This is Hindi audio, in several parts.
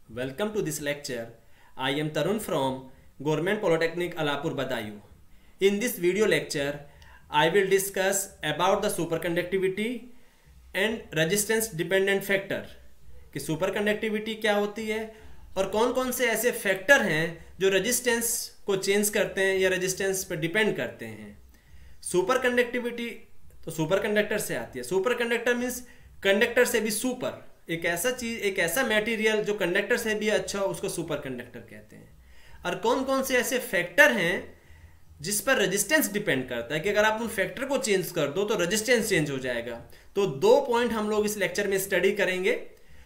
Welcome to this lecture. I am Tarun from Government Polytechnic Alapur Badayu. In this video lecture, I will discuss about the superconductivity and resistance dependent factor कि superconductivity क्या होती है और कौन कौन से ऐसे फैक्टर हैं जो रेजिस्टेंस को चेंज करते हैं या रेजिस्टेंस पर डिपेंड करते हैं। सुपरकंडक्टिविटी तो सुपरकंडक्टर से आती है। सुपरकंडक्टर मीन्स कंडक्टर से भी सुपर, एक ऐसा चीज, एक ऐसा मटेरियल जो कंडक्टर से भी अच्छा हो उसको सुपरकंडक्टर कहते हैं। और कौन कौन से ऐसे फैक्टर हैं जिस पर रेजिस्टेंस डिपेंड करता है कि अगर आप उन फैक्टर को चेंज कर दो तो रेजिस्टेंस चेंज हो जाएगा। तो दो पॉइंट हम लोग इस लेक्चर में स्टडी करेंगे।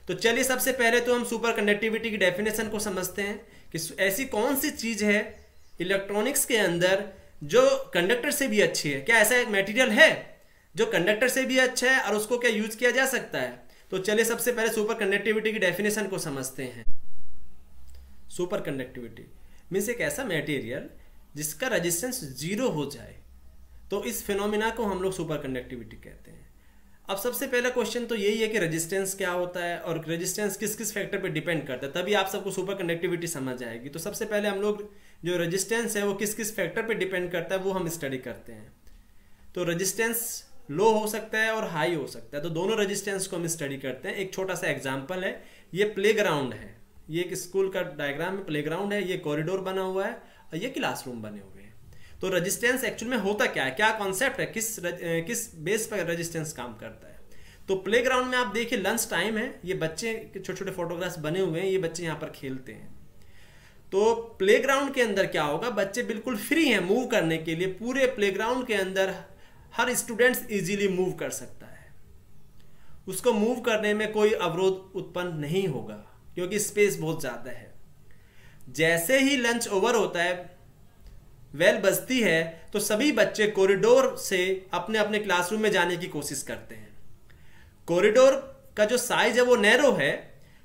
तो चलिए सबसे पहले तो हम सुपरकंडक्टिविटी की डेफिनेशन को समझते हैं कि ऐसी कौन सी चीज है इलेक्ट्रॉनिक्स के अंदर जो कंडक्टर से भी अच्छी है। क्या ऐसा एक मटेरियल है जो कंडक्टर से भी अच्छा है और उसको क्या यूज किया जा सकता है? तो चलिए सबसे पहले सुपरकंडक्टिविटी की डेफिनेशन को समझते हैं। सुपरकंडक्टिविटी मीन्स एक ऐसा मटेरियल जिसका रेजिस्टेंस जीरो हो जाए, तो इस फिनोमिना को हम लोग सुपरकंडक्टिविटी कहते हैं। अब सबसे पहला क्वेश्चन तो यही है कि रेजिस्टेंस क्या होता है और रेजिस्टेंस किस किस फैक्टर पे डिपेंड करता है, तभी आप सबको सुपरकंडक्टिविटी समझ आएगी। तो सबसे पहले हम लोग जो रेजिस्टेंस है वो किस किस फैक्टर पे डिपेंड करता है वो हम स्टडी करते हैं। तो रेजिस्टेंस लो हो सकता है और हाई हो सकता है, तो दोनों रेजिस्टेंस को हम स्टडी करते हैं। एक छोटा सा एग्जांपल है, ये प्लेग्राउंड है, ये एक स्कूल का डायग्राम में प्लेग्राउंड है, ये कॉरिडोर बना हुआ है और ये क्लासरूम बने हुए हैं। तो रेजिस्टेंस एक्चुअल में होता क्या है, क्या कॉन्सेप्ट है, किस बेस पर रेजिस्टेंस काम करता है। तो प्लेग्राउंड में आप देखिए लंच टाइम है, ये बच्चे छोटे छोटे फोटोग्राफ्स बने हुए हैं, ये बच्चे यहाँ पर खेलते हैं। तो प्लेग्राउंड के अंदर क्या होगा, बच्चे बिल्कुल फ्री हैं मूव करने के लिए। पूरे प्लेग्राउंड के अंदर हर स्टूडेंट्स इजीली मूव कर सकता है, उसको मूव करने में कोई अवरोध उत्पन्न नहीं होगा क्योंकि स्पेस बहुत ज्यादा है। जैसे ही लंच ओवर होता है, बेल बजती है, तो सभी बच्चे कॉरिडोर से अपने अपने क्लासरूम में जाने की कोशिश करते हैं। कॉरिडोर का जो साइज है वो नैरो है,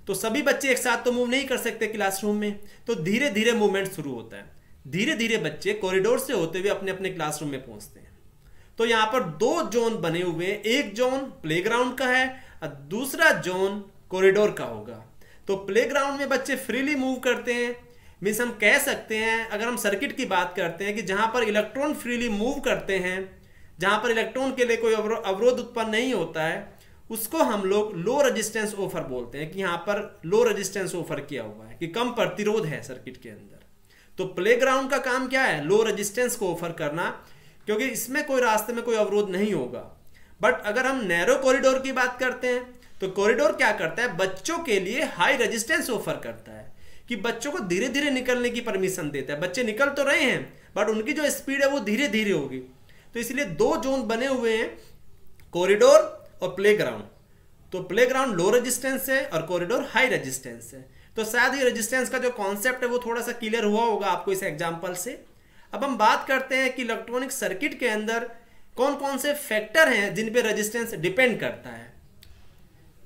तो सभी बच्चे एक साथ तो मूव नहीं कर सकते क्लासरूम में, तो धीरे धीरे मूवमेंट शुरू होता है। धीरे धीरे बच्चे कॉरिडोर से होते हुए अपने अपने क्लासरूम में पहुंचते हैं। तो यहां पर दो जोन बने हुए हैं, एक जोन प्लेग्राउंड का है और दूसरा जोन कॉरिडोर का होगा। तो प्लेग्राउंड में बच्चे फ्रीली मूव करते हैं, मीन्स हम कह सकते हैं, अगर हम सर्किट की बात करते हैं कि जहां पर इलेक्ट्रॉन फ्रीली मूव करते हैं, जहां पर इलेक्ट्रॉन के लिए कोई अवरोध उत्पन्न नहीं होता है, उसको हम लोग लो रेजिस्टेंस ऑफर बोलते हैं कि यहां पर लो रेजिस्टेंस ऑफर किया हुआ है, कि कम प्रतिरोध है सर्किट के अंदर। तो प्लेग्राउंड का काम क्या है, लो रेजिस्टेंस को ऑफर करना, क्योंकि इसमें कोई रास्ते में कोई अवरोध नहीं होगा। बट अगर हम नैरो कॉरिडोर की बात करते हैं तो कॉरिडोर क्या करता है, बच्चों के लिए हाई रेजिस्टेंस ऑफर करता है, कि बच्चों को धीरे धीरे निकलने की परमिशन देता है। बच्चे निकल तो रहे हैं बट उनकी जो स्पीड है वो धीरे धीरे होगी। तो इसलिए दो जोन बने हुए हैं, कॉरिडोर और प्लेग्राउंड। तो प्लेग्राउंड लो रेजिस्टेंस है और कॉरिडोर हाई रेजिस्टेंस है। तो शायद ये रेजिस्टेंस का जो कॉन्सेप्ट है वो थोड़ा सा क्लियर हुआ होगा आपको इस एग्जाम्पल से। अब हम बात करते हैं कि इलेक्ट्रॉनिक सर्किट के अंदर कौन कौन से फैक्टर हैं जिन पे रेजिस्टेंस डिपेंड करता है।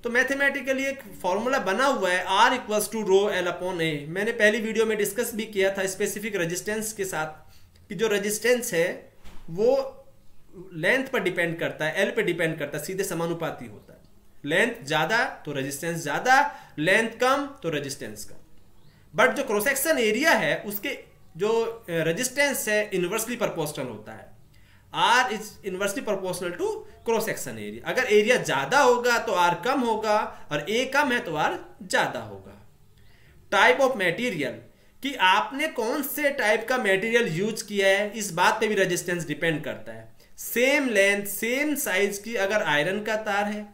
तो मैथमेटिकली एक फॉर्मूला बना हुआ है, R equals to rho L upon A। मैंने पहली वीडियो में डिस्कस भी किया था स्पेसिफिक रेजिस्टेंस के साथ, कि जो रेजिस्टेंस है वो लेंथ पर डिपेंड करता है, L पे डिपेंड करता है, सीधे समानुपाती होता है। लेंथ ज्यादा तो रेजिस्टेंस ज्यादा, लेंथ कम तो रेजिस्टेंस कम। बट जो क्रॉस सेक्शन एरिया है उसके जो रेजिस्टेंस है इनवर्सली प्रोपोर्शनल होता है। R is inversely proportional to cross section area. अगर एरिया ज्यादा होगा तो R कम होगा और A कम है तो R ज्यादा होगा। टाइप ऑफ मटेरियल, कि आपने कौन से टाइप का मटेरियल यूज किया है, इस बात पे भी रेजिस्टेंस डिपेंड करता है। सेम लेंथ सेम साइज की अगर आयरन का तार है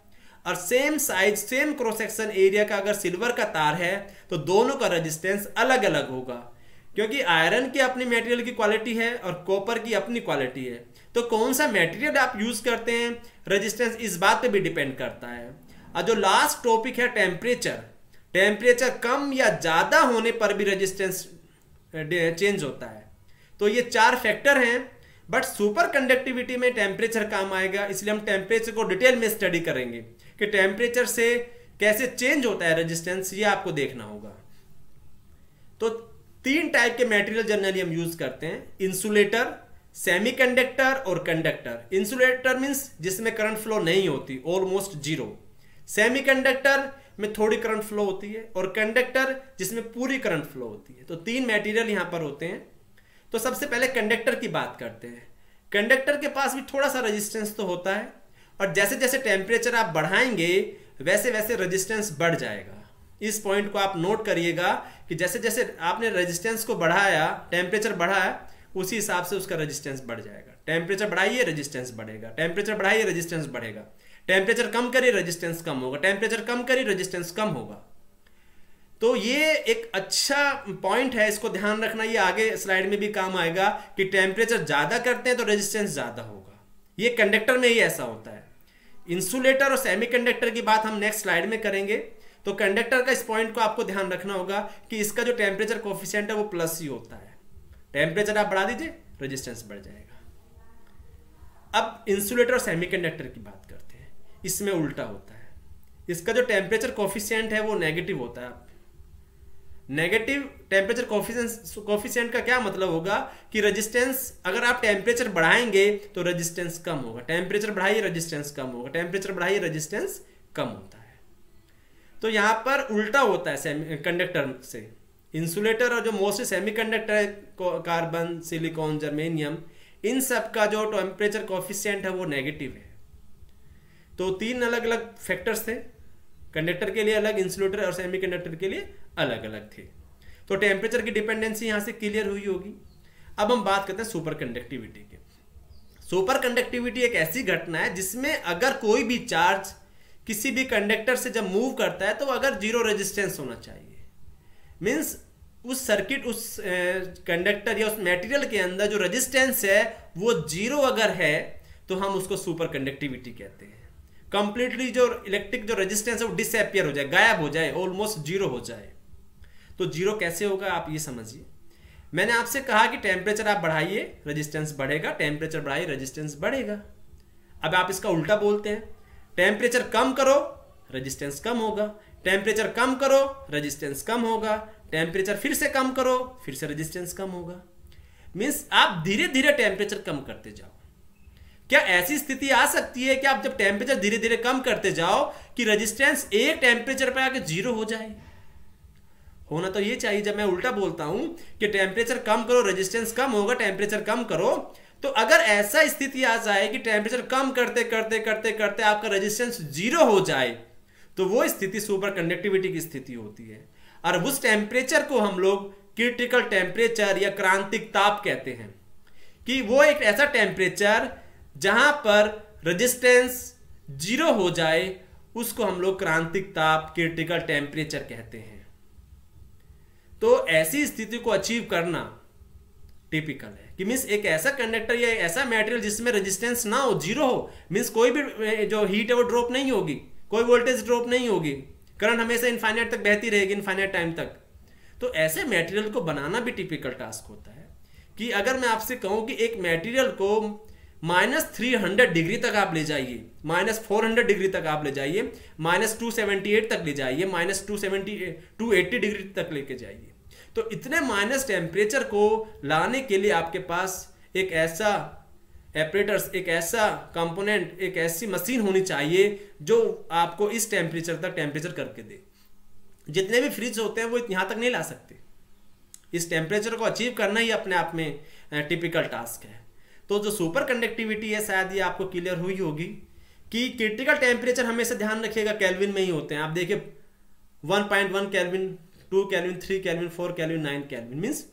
और same size same cross section area का अगर सिल्वर का तार है, तो दोनों का रेजिस्टेंस अलग अलग होगा, क्योंकि आयरन की अपनी मटेरियल की क्वालिटी है और कॉपर की अपनी क्वालिटी है। तो कौन सा मटेरियल आप यूज करते हैं, रेजिस्टेंस इस बात पे भी डिपेंड करता है। और जो लास्ट टॉपिक है टेम्परेचर, टेम्परेचर कम या ज्यादा होने पर भी रेजिस्टेंस चेंज होता है। तो ये चार फैक्टर हैं, बट सुपर कंडक्टिविटी में टेम्परेचर काम आएगा, इसलिए हम टेम्परेचर को डिटेल में स्टडी करेंगे कि टेम्परेचर से कैसे चेंज होता है रेजिस्टेंस, ये आपको देखना होगा। तो तीन टाइप के मटेरियल जनरली हम यूज करते हैं, इंसुलेटर, सेमीकंडक्टर और कंडक्टर। इंसुलेटर मींस जिसमें करंट फ्लो नहीं होती, ऑलमोस्ट जीरो। सेमीकंडक्टर में थोड़ी करंट फ्लो होती है और कंडक्टर जिसमें पूरी करंट फ्लो होती है। तो तीन मटेरियल यहां पर होते हैं। तो सबसे पहले कंडक्टर की बात करते हैं। कंडक्टर के पास भी थोड़ा सा रेजिस्टेंस तो होता है और जैसे जैसे टेम्परेचर आप बढ़ाएंगे वैसे वैसे रेजिस्टेंस बढ़ जाएगा। इस पॉइंट को आप नोट करिएगा कि जैसे जैसे आपने रेजिस्टेंस को बढ़ाया, टेम्परेचर बढ़ाया, उसी हिसाब से उसका रेजिस्टेंस बढ़ जाएगा। टेम्परेचर बढ़ाइए रेजिस्टेंस बढ़ेगा, टेम्परेचर बढ़ाइए रेजिस्टेंस बढ़ेगा, टेम्परेचर कम करिए रेजिस्टेंस कम होगा, टेम्परेचर कम करिए रेजिस्टेंस कम होगा। तो ये एक अच्छा पॉइंट है, इसको ध्यान रखना। ये आगे स्लाइड में भी काम आएगा कि टेम्परेचर ज्यादा करते हैं तो रेजिस्टेंस ज्यादा होगा। ये कंडक्टर में ही ऐसा होता है। इंसुलेटर और सेमीकंडक्टर की बात हम नेक्स्ट स्लाइड में करेंगे। तो कंडक्टर का इस पॉइंट को आपको ध्यान रखना होगा कि इसका जो टेम्परेचर कोफिशिएंट है वो प्लस ही होता है। टेम्परेचर आप बढ़ा दीजिए रेजिस्टेंस बढ़ जाएगा। अब इंसुलेटर और सेमीकंडक्टर की बात करते हैं। इसमें उल्टा होता है। इसका जो टेम्परेचर कोफिशिएंट है वो नेगेटिव होता है। नेगेटिव टेम्परेचर कोफिशिएंट का क्या मतलब होगा कि रेजिस्टेंस, अगर आप टेम्परेचर बढ़ाएंगे तो रेजिस्टेंस कम होगा, टेम्परेचर बढ़ाइए रेजिस्टेंस कम होगा, टेम्परेचर बढ़ाइए रेजिस्टेंस कम होता है। तो यहां पर उल्टा होता है कंडक्टर से। इंसुलेटर और जो मोस्टली सेमीकंडक्टर है, कार्बन, सिलिकॉन, जर्मेनियम, इन सब का जो टेम्परेचर कोफिशिएंट है वो नेगेटिव है। तो तीन अलग अलग फैक्टर्स थे, कंडक्टर के लिए अलग, इंसुलेटर और सेमीकंडक्टर के लिए अलग अलग थे। तो टेम्परेचर की डिपेंडेंसी यहां से क्लियर हुई होगी। अब हम बात करते हैं सुपर कंडक्टिविटी की। सुपर कंडक्टिविटी एक ऐसी घटना है जिसमें अगर कोई भी चार्ज किसी भी कंडक्टर से जब मूव करता है तो अगर जीरो रेजिस्टेंस होना चाहिए। मींस उस सर्किट, उस कंडक्टर या उस मटेरियल के अंदर जो रेजिस्टेंस है वो जीरो अगर है तो हम उसको सुपर कंडक्टिविटी कहते हैं। कंप्लीटली जो इलेक्ट्रिक जो रेजिस्टेंस है वो डिसअपियर हो जाए, गायब हो जाए, ऑलमोस्ट जीरो हो जाए। तो जीरो कैसे होगा आप ये समझिए। मैंने आपसे कहा कि टेम्परेचर आप बढ़ाइए रेजिस्टेंस बढ़ेगा, टेम्परेचर बढ़ाइए रेजिस्टेंस बढ़ेगा। अब आप इसका उल्टा बोलते हैं, टेम्परेचर कम करो रेजिस्टेंस कम होगा, टेम्परेचर कम करो रेजिस्टेंस कम होगा, टेम्परेचर फिर से कम करो फिर से रेजिस्टेंस कम होगा। मींस आप धीरे धीरे टेम्परेचर कम करते जाओ। क्या ऐसी स्थिति आ सकती है कि आप जब टेम्परेचर धीरे धीरे कम करते जाओ कि रेजिस्टेंस एक टेम्परेचर पे आके जीरो हो जाए? होना तो ये चाहिए। जब मैं उल्टा बोलता हूं कि टेम्परेचर कम करो रेजिस्टेंस कम होगा, टेम्परेचर कम करो, तो अगर ऐसा स्थिति आ जाए कि टेम्परेचर कम करते करते करते करते आपका रेजिस्टेंस जीरो हो जाए तो वो स्थिति सुपर कंडक्टिविटी की स्थिति होती है। और उस टेम्परेचर को हम लोग क्रिटिकल टेम्परेचर या क्रांतिक ताप कहते हैं। कि वो एक ऐसा टेम्परेचर जहां पर रेजिस्टेंस जीरो हो जाए उसको हम लोग क्रांतिक ताप, क्रिटिकल टेम्परेचर कहते हैं। तो ऐसी स्थिति को अचीव करना टिपिकल है कि मींस एक ऐसा कंडक्टर या ऐसा मटेरियल जिसमें रेजिस्टेंस ना हो, जीरो हो, मींस कोई भी जो हीट है वो ड्रॉप नहीं होगी, कोई वोल्टेज ड्रॉप नहीं होगी, करंट हमेशा इनफाइनाइट तक बहती रहेगी, इनफाइनाइट टाइम तक। तो ऐसे मटेरियल को बनाना भी टिपिकल टास्क होता है। कि अगर मैं आपसे कहूं कि एक मटेरियल को -300 डिग्री तक आप ले जाइए, -400 डिग्री तक आप ले जाइए, -278 तक ले जाइए, -280 डिग्री तक लेके जाइए, तो इतने माइनस टेम्परेचर को लाने के लिए आपके पास एक ऐसा एपरेटर्स, एक ऐसा कंपोनेंट, एक ऐसी मशीन होनी चाहिए जो आपको इस टेम्परेचर तक टेम्परेचर करके दे। जितने भी फ्रिज होते हैं वो यहां तक नहीं ला सकते। इस टेम्परेचर को अचीव करना ही अपने आप में टिपिकल टास्क है। तो जो सुपर कंडक्टिविटी है, शायद ये आपको क्लियर हुई होगी कि क्रिटिकल टेम्परेचर हमेशा ध्यान रखिएगा केल्विन में ही होते हैं। आप देखिए 1.1 kelvin, 2 kelvin, 3 kelvin, 4 kelvin, 9 kelvin, means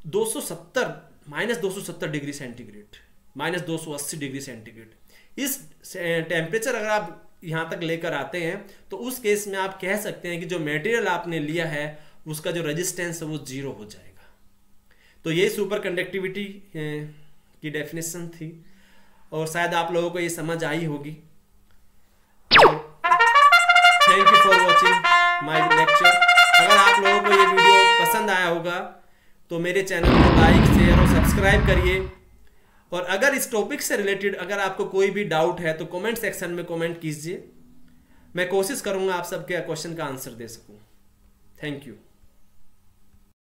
270 -270 degree centigrade, -280 degree centigrade. इस टेम्परेचर अगर आप यहां तक लेकर आते हैं तो उस केस में आप कह सकते हैं कि जो मटेरियल आपने लिया है उसका जो रेजिस्टेंस है वो जीरो हो जाएगा। तो ये सुपर कंडक्टिविटी की डेफिनेशन थी और शायद आप लोगों को ये समझ आई होगी। Thank you for watching my lecture. अगर आप लोगों को ये वीडियो पसंद आया होगा तो मेरे चैनल को लाइक, शेयर और सब्सक्राइब करिए। और अगर इस टॉपिक से रिलेटेड अगर आपको कोई भी डाउट है तो कमेंट सेक्शन में कमेंट कीजिए। मैं कोशिश करूंगा आप सबके क्वेश्चन का आंसर दे सकूं। Thank you.